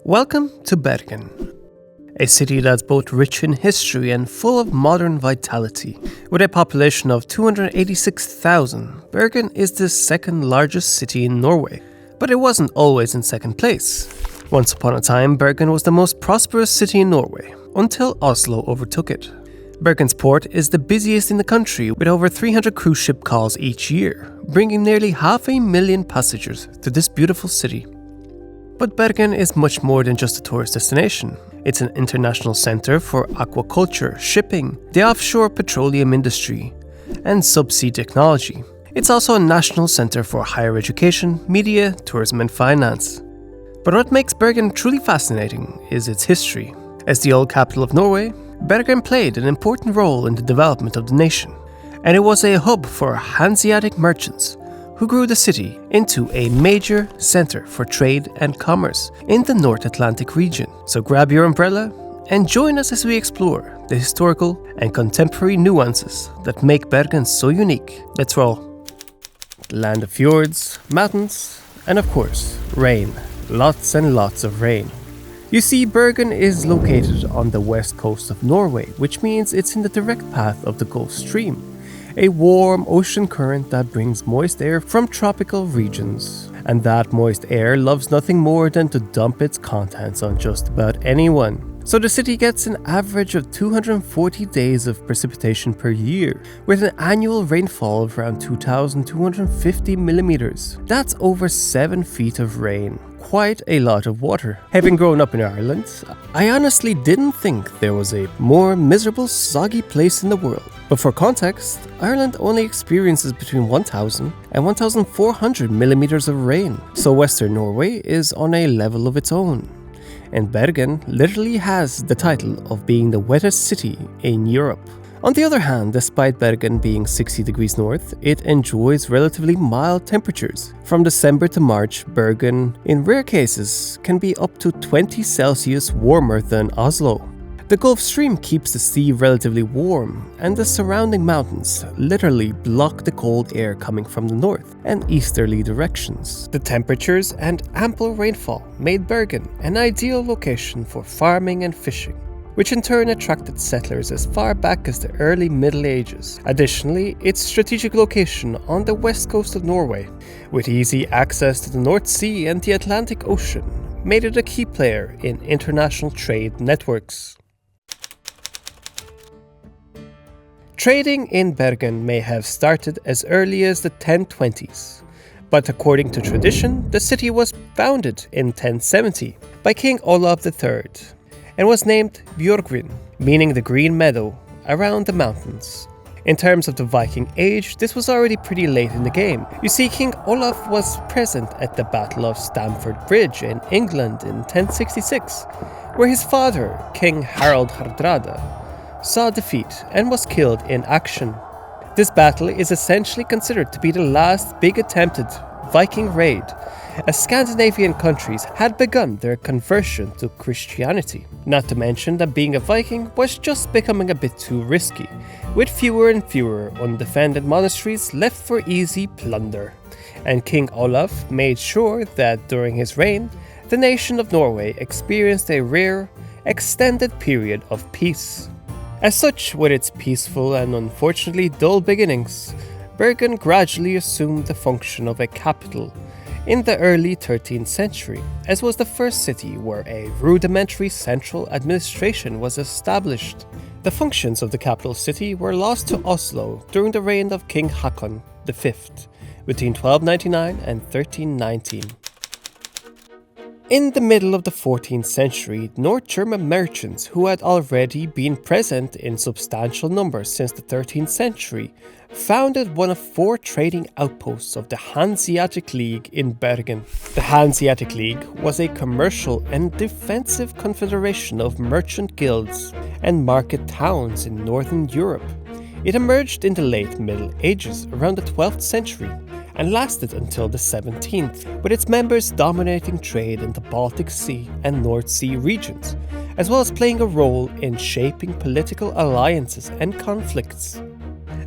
Welcome to Bergen, a city that's both rich in history and full of modern vitality. With a population of 286,000, Bergen is the second largest city in Norway. But it wasn't always in second place. Once upon a time, Bergen was the most prosperous city in Norway, until Oslo overtook it. Bergen's port is the busiest in the country, with over 300 cruise ship calls each year, bringing nearly 500,000 passengers to this beautiful city. But Bergen is much more than just a tourist destination. It's an international center for aquaculture, shipping, the offshore petroleum industry, and subsea technology. It's also a national center for higher education, media, tourism and finance. But what makes Bergen truly fascinating is its history. As the old capital of Norway, Bergen played an important role in the development of the nation, and it was a hub for Hanseatic merchants who grew the city into a major center for trade and commerce in the North Atlantic region. So grab your umbrella and join us as we explore the historical and contemporary nuances that make Bergen so unique. Let's roll. The land of fjords, mountains, and of course, rain. Lots and lots of rain. You see, Bergen is located on the west coast of Norway, which means it's in the direct path of the Gulf Stream, a warm ocean current that brings moist air from tropical regions. And that moist air loves nothing more than to dump its contents on just about anyone. So the city gets an average of 240 days of precipitation per year, with an annual rainfall of around 2,250 millimeters. That's over 7 feet of rain. Quite a lot of water. Having grown up in Ireland, I honestly didn't think there was a more miserable, soggy place in the world. But for context, Ireland only experiences between 1,000 and 1,400 millimeters of rain, so Western Norway is on a level of its own. And Bergen literally has the title of being the wettest city in Europe. On the other hand, despite Bergen being 60 degrees north, it enjoys relatively mild temperatures. From December to March, Bergen, in rare cases, can be up to 20 Celsius warmer than Oslo. The Gulf Stream keeps the sea relatively warm, and the surrounding mountains literally block the cold air coming from the north and easterly directions. The temperatures and ample rainfall made Bergen an ideal location for farming and fishing, which in turn attracted settlers as far back as the early Middle Ages. Additionally, its strategic location on the west coast of Norway, with easy access to the North Sea and the Atlantic Ocean, made it a key player in international trade networks. Trading in Bergen may have started as early as the 1020s, but according to tradition, the city was founded in 1070 by King Olav III and was named Björgvin, meaning the green meadow around the mountains. In terms of the Viking age, this was already pretty late in the game. You see, King Olaf was present at the Battle of Stamford Bridge in England in 1066, where his father, King Harald Hardrada, saw defeat and was killed in action. This battle is essentially considered to be the last big attempted Viking raid, as Scandinavian countries had begun their conversion to Christianity. Not to mention that being a Viking was just becoming a bit too risky, with fewer and fewer undefended monasteries left for easy plunder. And King Olaf made sure that during his reign, the nation of Norway experienced a rare, extended period of peace. As such, with its peaceful and unfortunately dull beginnings, Bergen gradually assumed the function of a capital in the early 13th century, as was the first city where a rudimentary central administration was established. The functions of the capital city were lost to Oslo during the reign of King Haakon V between 1299 and 1319. In the middle of the 14th century, North German merchants who had already been present in substantial numbers since the 13th century founded one of 4 trading outposts of the Hanseatic League in Bergen. The Hanseatic League was a commercial and defensive confederation of merchant guilds and market towns in northern Europe. It emerged in the late Middle Ages around the 12th century and lasted until the 17th, with its members dominating trade in the Baltic Sea and North Sea regions, as well as playing a role in shaping political alliances and conflicts.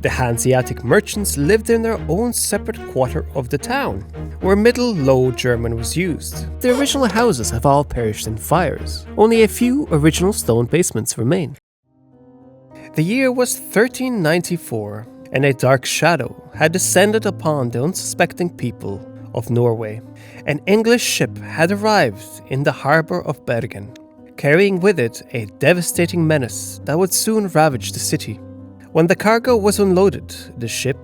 The Hanseatic merchants lived in their own separate quarter of the town, where Middle Low German was used. The original houses have all perished in fires. Only a few original stone basements remain. The year was 1394, and a dark shadow had descended upon the unsuspecting people of Norway. An English ship had arrived in the harbour of Bergen, carrying with it a devastating menace that would soon ravage the city. When the cargo was unloaded, the ship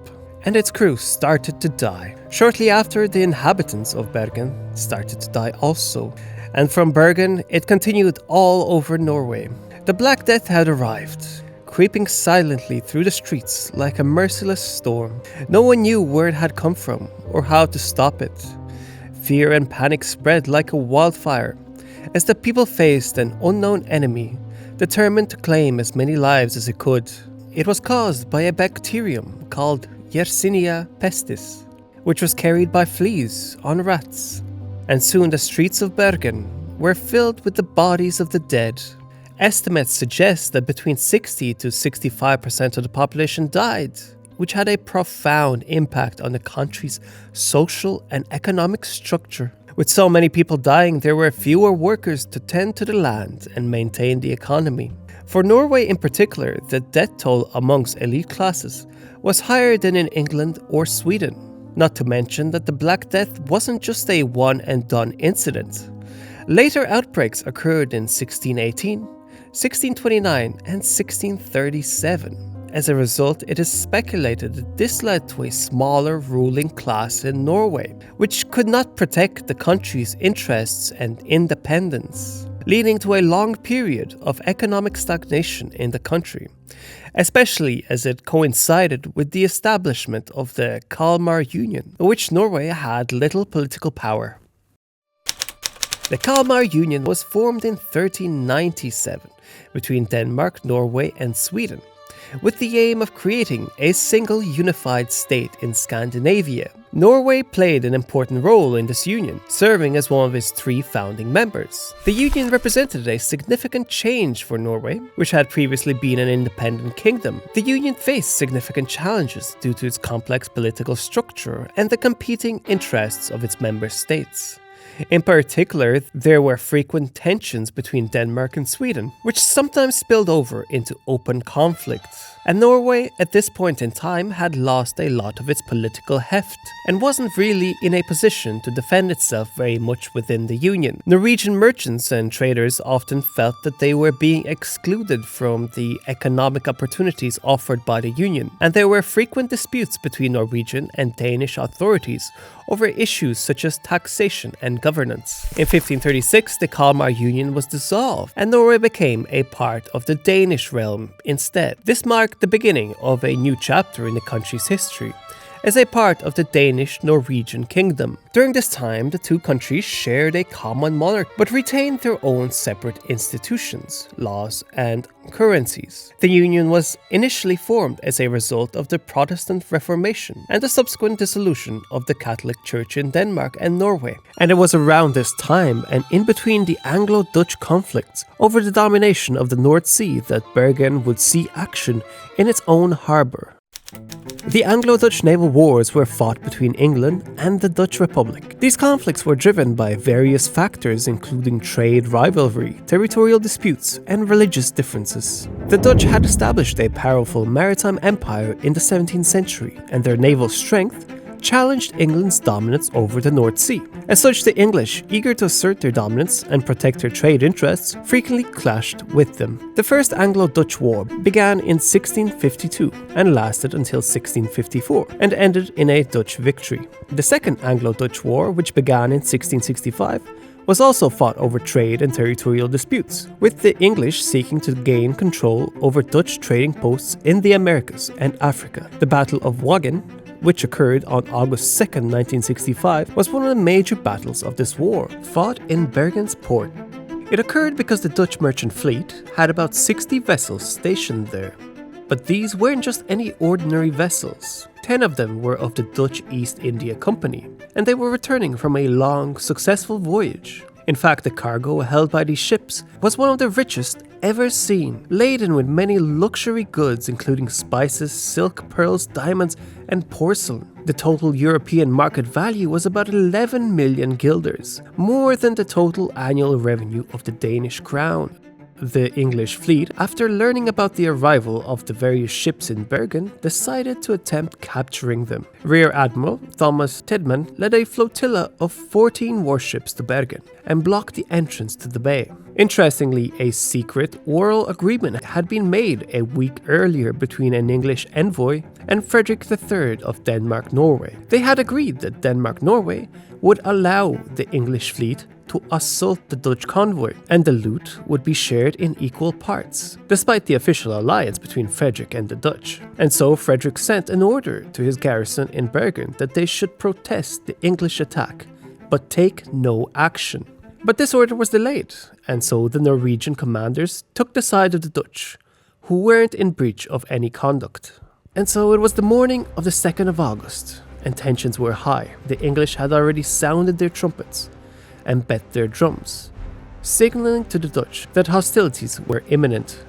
and its crew started to die. Shortly after, the inhabitants of Bergen started to die also, and from Bergen it continued all over Norway. The Black Death had arrived, creeping silently through the streets like a merciless storm. No one knew where it had come from or how to stop it. Fear and panic spread like a wildfire as the people faced an unknown enemy, determined to claim as many lives as it could. It was caused by a bacterium called Yersinia pestis, which was carried by fleas on rats. And soon the streets of Bergen were filled with the bodies of the dead. Estimates suggest that between 60 to 65% of the population died, which had a profound impact on the country's social and economic structure. With so many people dying, there were fewer workers to tend to the land and maintain the economy. For Norway in particular, the death toll amongst elite classes was higher than in England or Sweden. Not to mention that the Black Death wasn't just a one-and-done incident. Later outbreaks occurred in 1618, 1629 and 1637. As a result, it is speculated that this led to a smaller ruling class in Norway, which could not protect the country's interests and independence, leading to a long period of economic stagnation in the country, especially as it coincided with the establishment of the Kalmar Union, in which Norway had little political power. The Kalmar Union was formed in 1397 between Denmark, Norway and Sweden, with the aim of creating a single unified state in Scandinavia. Norway played an important role in this union, serving as one of its 3 founding members. The union represented a significant change for Norway, which had previously been an independent kingdom. The union faced significant challenges due to its complex political structure and the competing interests of its member states. In particular, there were frequent tensions between Denmark and Sweden, which sometimes spilled over into open conflict. And Norway, at this point in time, had lost a lot of its political heft and wasn't really in a position to defend itself very much within the union. Norwegian merchants and traders often felt that they were being excluded from the economic opportunities offered by the union, and there were frequent disputes between Norwegian and Danish authorities over issues such as taxation and governance. In 1536, the Kalmar Union was dissolved, and Norway became a part of the Danish realm instead. This marked the beginning of a new chapter in the country's history, as a part of the Danish-Norwegian kingdom. During this time, the 2 countries shared a common monarch but retained their own separate institutions, laws, and currencies. The union was initially formed as a result of the Protestant Reformation and the subsequent dissolution of the Catholic Church in Denmark and Norway. And it was around this time and in between the Anglo-Dutch conflicts over the domination of the North Sea that Bergen would see action in its own harbour. The Anglo-Dutch naval wars were fought between England and the Dutch Republic. These conflicts were driven by various factors including trade rivalry, territorial disputes, and religious differences. The Dutch had established a powerful maritime empire in the 17th century, and their naval strength challenged England's dominance over the North Sea. As such, the English, eager to assert their dominance and protect their trade interests, frequently clashed with them. The First Anglo-Dutch War began in 1652 and lasted until 1654 and ended in a Dutch victory. The Second Anglo-Dutch War, which began in 1665, was also fought over trade and territorial disputes, with the English seeking to gain control over Dutch trading posts in the Americas and Africa. The Battle of Wagen, which occurred on August 2, 1965, was one of the major battles of this war, fought in Bergen's port. It occurred because the Dutch merchant fleet had about 60 vessels stationed there. But these weren't just any ordinary vessels. 10 of them were of the Dutch East India Company, and they were returning from a long, successful voyage. In fact, the cargo held by these ships was one of the richest ever seen, laden with many luxury goods including spices, silk, pearls, diamonds, and porcelain. The total European market value was about 11 million guilders, more than the total annual revenue of the Danish crown. The English fleet, after learning about the arrival of the various ships in Bergen, decided to attempt capturing them. Rear Admiral Thomas Tidman led a flotilla of 14 warships to Bergen and blocked the entrance to the bay. Interestingly, a secret oral agreement had been made a week earlier between an English envoy and Frederick III of Denmark-Norway. They had agreed that Denmark-Norway would allow the English fleet to assault the Dutch convoy, and the loot would be shared in equal parts, despite the official alliance between Frederick and the Dutch. And so Frederick sent an order to his garrison in Bergen that they should protest the English attack, but take no action. But this order was delayed, and so the Norwegian commanders took the side of the Dutch, who weren't in breach of any conduct. And so it was the morning of the 2nd of August, and tensions were high. The English had already sounded their trumpets and bet their drums, signaling to the Dutch that hostilities were imminent.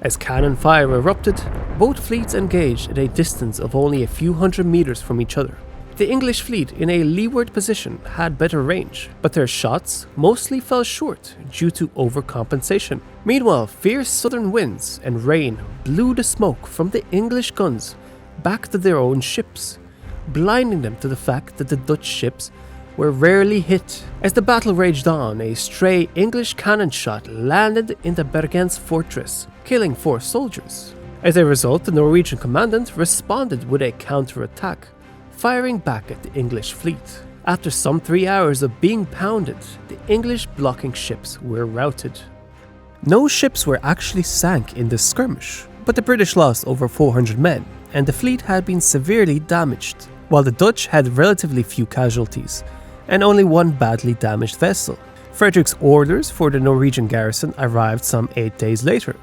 As cannon fire erupted, both fleets engaged at a distance of only a few hundred meters from each other. The English fleet in a leeward position had better range, but their shots mostly fell short due to overcompensation. Meanwhile, fierce southern winds and rain blew the smoke from the English guns back to their own ships, blinding them to the fact that the Dutch ships were rarely hit. As the battle raged on, a stray English cannon shot landed in the Bergen's fortress, killing 4 soldiers. As a result, the Norwegian commandant responded with a counterattack, firing back at the English fleet. After some 3 hours of being pounded, the English blocking ships were routed. No ships were actually sank in this skirmish, but the British lost over 400 men, and the fleet had been severely damaged, while the Dutch had relatively few casualties, and only 1 badly damaged vessel. Frederick's orders for the Norwegian garrison arrived some 8 days later,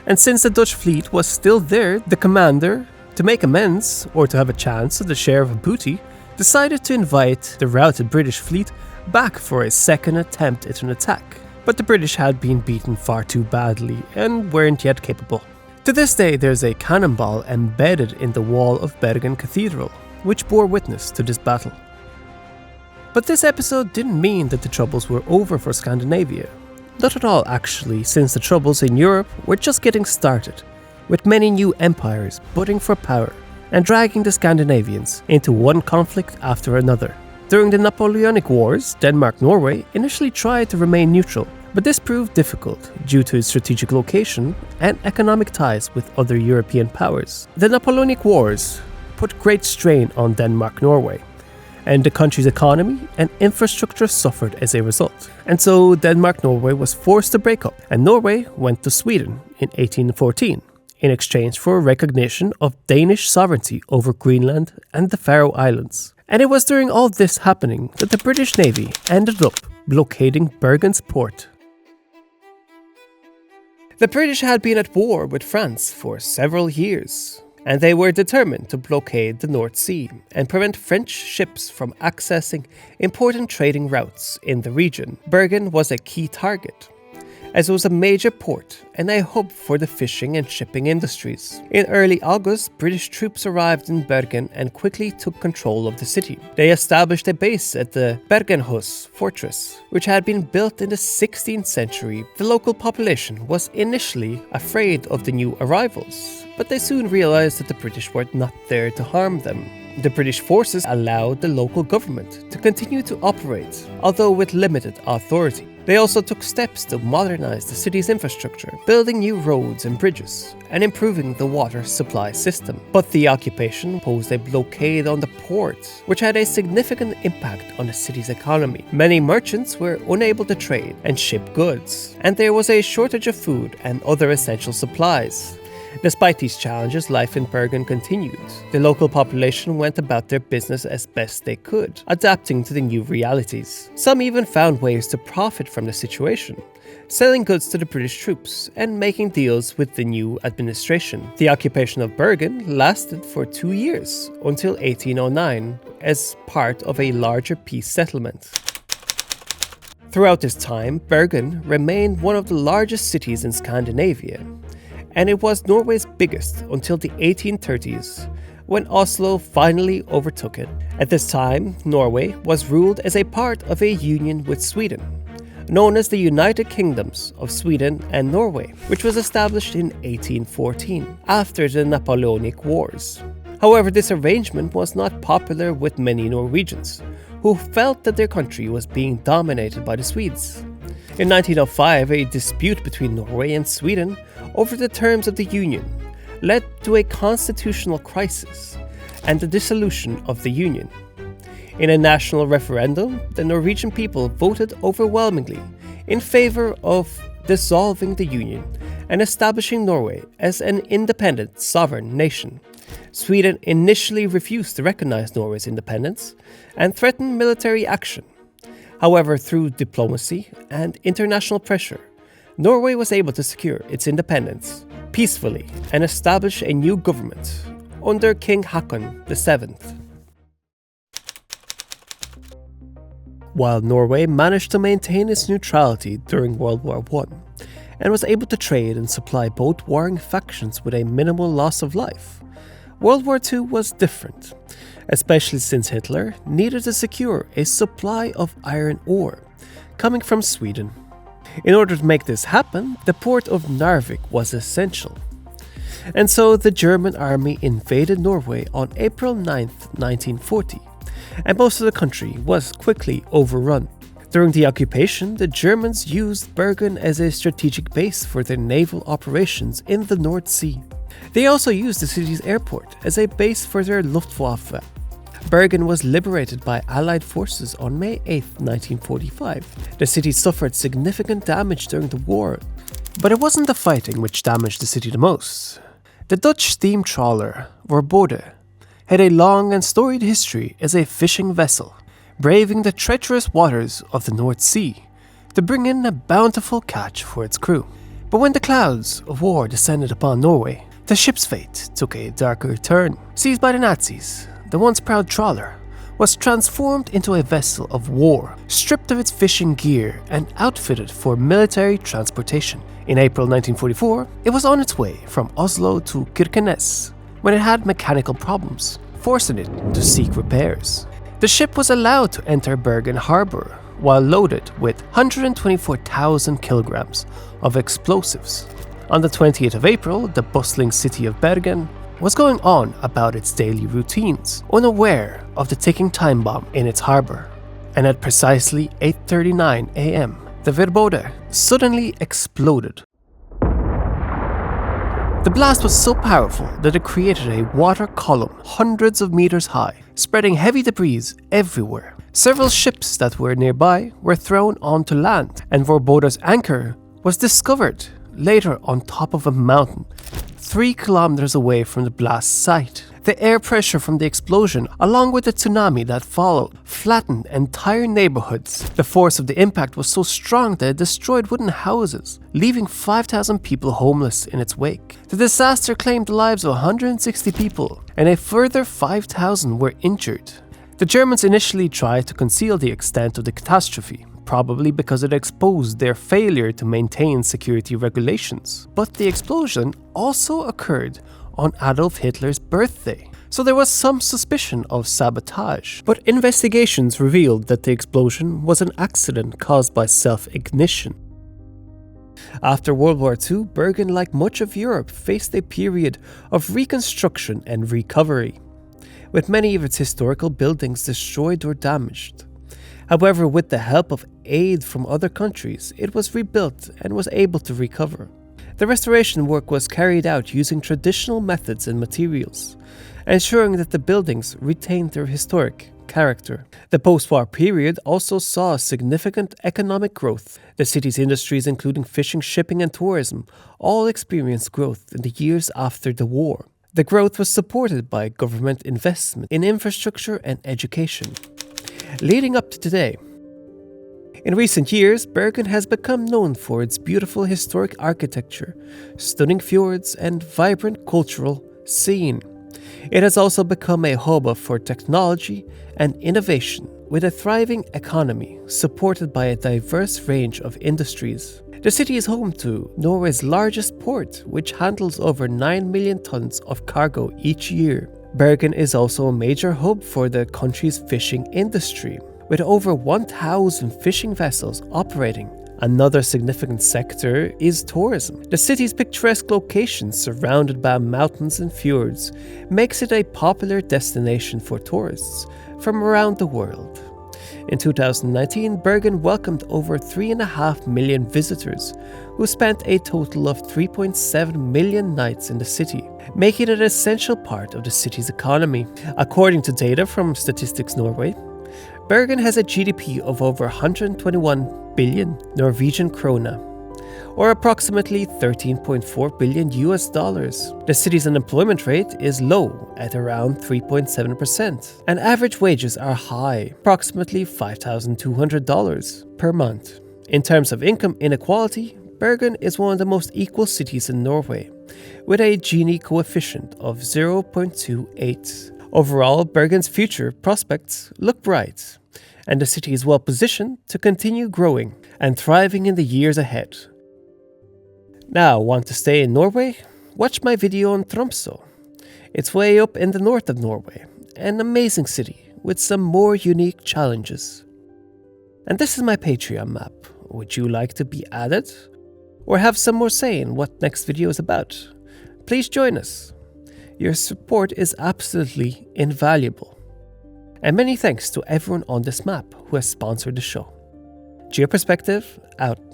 and since the Dutch fleet was still there, the commander, to make amends or to have a chance at the share of booty, decided to invite the routed British fleet back for a second attempt at an attack. But the British had been beaten far too badly and weren't yet capable. To this day, there's a cannonball embedded in the wall of Bergen Cathedral, which bore witness to this battle. But this episode didn't mean that the troubles were over for Scandinavia. Not at all, actually, since the troubles in Europe were just getting started, with many new empires butting for power and dragging the Scandinavians into one conflict after another. During the Napoleonic Wars, Denmark-Norway initially tried to remain neutral, but this proved difficult due to its strategic location and economic ties with other European powers. The Napoleonic Wars put great strain on Denmark-Norway, and the country's economy and infrastructure suffered as a result. And so Denmark-Norway was forced to break up, and Norway went to Sweden in 1814 in exchange for recognition of Danish sovereignty over Greenland and the Faroe Islands. And it was during all this happening that the British Navy ended up blockading Bergen's port. The British had been at war with France for several years, and they were determined to blockade the North Sea and prevent French ships from accessing important trading routes in the region. Bergen was a key target, as it was a major port and a hub for the fishing and shipping industries. In early August, British troops arrived in Bergen and quickly took control of the city. They established a base at the Bergenhus fortress, which had been built in the 16th century. The local population was initially afraid of the new arrivals, but they soon realized that the British were not there to harm them. The British forces allowed the local government to continue to operate, although with limited authority. They also took steps to modernize the city's infrastructure, building new roads and bridges, and improving the water supply system. But the occupation posed a blockade on the port, which had a significant impact on the city's economy. Many merchants were unable to trade and ship goods, and there was a shortage of food and other essential supplies. Despite these challenges, life in Bergen continued. The local population went about their business as best they could, adapting to the new realities. Some even found ways to profit from the situation, selling goods to the British troops and making deals with the new administration. The occupation of Bergen lasted for 2 years, until 1809, as part of a larger peace settlement. Throughout this time, Bergen remained one of the largest cities in Scandinavia, and it was Norway's biggest until the 1830s, when Oslo finally overtook it. At this time, Norway was ruled as a part of a union with Sweden, known as the United Kingdoms of Sweden and Norway, which was established in 1814, after the Napoleonic Wars. However, this arrangement was not popular with many Norwegians, who felt that their country was being dominated by the Swedes. In 1905, a dispute between Norway and Sweden over the terms of the union led to a constitutional crisis and the dissolution of the union. In a national referendum, the Norwegian people voted overwhelmingly in favor of dissolving the union and establishing Norway as an independent sovereign nation. Sweden initially refused to recognize Norway's independence and threatened military action. However, through diplomacy and international pressure, Norway was able to secure its independence peacefully and establish a new government under King Haakon VII. While Norway managed to maintain its neutrality during World War I and was able to trade and supply both warring factions with a minimal loss of life, World War II was different, especially since Hitler needed to secure a supply of iron ore coming from Sweden. In order to make this happen, the port of Narvik was essential. And so the German army invaded Norway on April 9, 1940, and most of the country was quickly overrun. During the occupation, the Germans used Bergen as a strategic base for their naval operations in the North Sea. They also used the city's airport as a base for their Luftwaffe. Bergen was liberated by Allied forces on May 8, 1945. The city suffered significant damage during the war, but it wasn't the fighting which damaged the city the most. The Dutch steam trawler Verbode had a long and storied history as a fishing vessel, braving the treacherous waters of the North Sea to bring in a bountiful catch for its crew. But when the clouds of war descended upon Norway, the ship's fate took a darker turn. Seized by the Nazis, the once proud trawler was transformed into a vessel of war, stripped of its fishing gear and outfitted for military transportation. In April 1944, it was on its way from Oslo to Kirkenes when it had mechanical problems, forcing it to seek repairs. The ship was allowed to enter Bergen harbor while loaded with 124,000 kilograms of explosives. On the 20th of April, the bustling city of Bergen was going on about its daily routines, unaware of the ticking time bomb in its harbor. And at precisely 8:39 a.m., the Verbode suddenly exploded. The blast was so powerful that it created a water column hundreds of meters high, spreading heavy debris everywhere. Several ships that were nearby were thrown onto land, and Verbode's anchor was discovered later on top of a mountain, 3 kilometers away from the blast site. The air pressure from the explosion, along with the tsunami that followed, flattened entire neighborhoods. The force of the impact was so strong that it destroyed wooden houses, leaving 5,000 people homeless in its wake. The disaster claimed the lives of 160 people, and a further 5,000 were injured. The Germans initially tried to conceal the extent of the catastrophe, probably because it exposed their failure to maintain security regulations. But the explosion also occurred on Adolf Hitler's birthday, so there was some suspicion of sabotage. But investigations revealed that the explosion was an accident caused by self-ignition. After World War II, Bergen, like much of Europe, faced a period of reconstruction and recovery, with many of its historical buildings destroyed or damaged. However, with the help of aid from other countries, it was rebuilt and was able to recover. The restoration work was carried out using traditional methods and materials, ensuring that the buildings retained their historic character. The post-war period also saw significant economic growth. The city's industries, including fishing, shipping, and tourism, all experienced growth in the years after the war. The growth was supported by government investment in infrastructure and education, leading up to today. In recent years, Bergen has become known for its beautiful historic architecture, stunning fjords, and vibrant cultural scene. It has also become a hub for technology and innovation, with a thriving economy supported by a diverse range of industries. The city is home to Norway's largest port, which handles over 9 million tons of cargo each year. Bergen is also a major hub for the country's fishing industry, with over 1,000 fishing vessels operating. Another significant sector is tourism. The city's picturesque location, surrounded by mountains and fjords, makes it a popular destination for tourists from around the world. In 2019, Bergen welcomed over 3.5 million visitors, who spent a total of 3.7 million nights in the city, making it an essential part of the city's economy. According to data from Statistics Norway, Bergen has a GDP of over 121 billion Norwegian krone, or approximately $13.4 billion US dollars. The city's unemployment rate is low at around 3.7%, and average wages are high, approximately $5,200 per month. In terms of income inequality, Bergen is one of the most equal cities in Norway, with a Gini coefficient of 0.28. Overall, Bergen's future prospects look bright, and the city is well positioned to continue growing and thriving in the years ahead. Now, want to stay in Norway? Watch my video on Tromsø. It's way up in the north of Norway, an amazing city with some more unique challenges. And this is my Patreon map. Would you like to be added? Or have some more say in what next video is about? Please join us. Your support is absolutely invaluable. And many thanks to everyone on this map who has sponsored the show. Geoperspective out.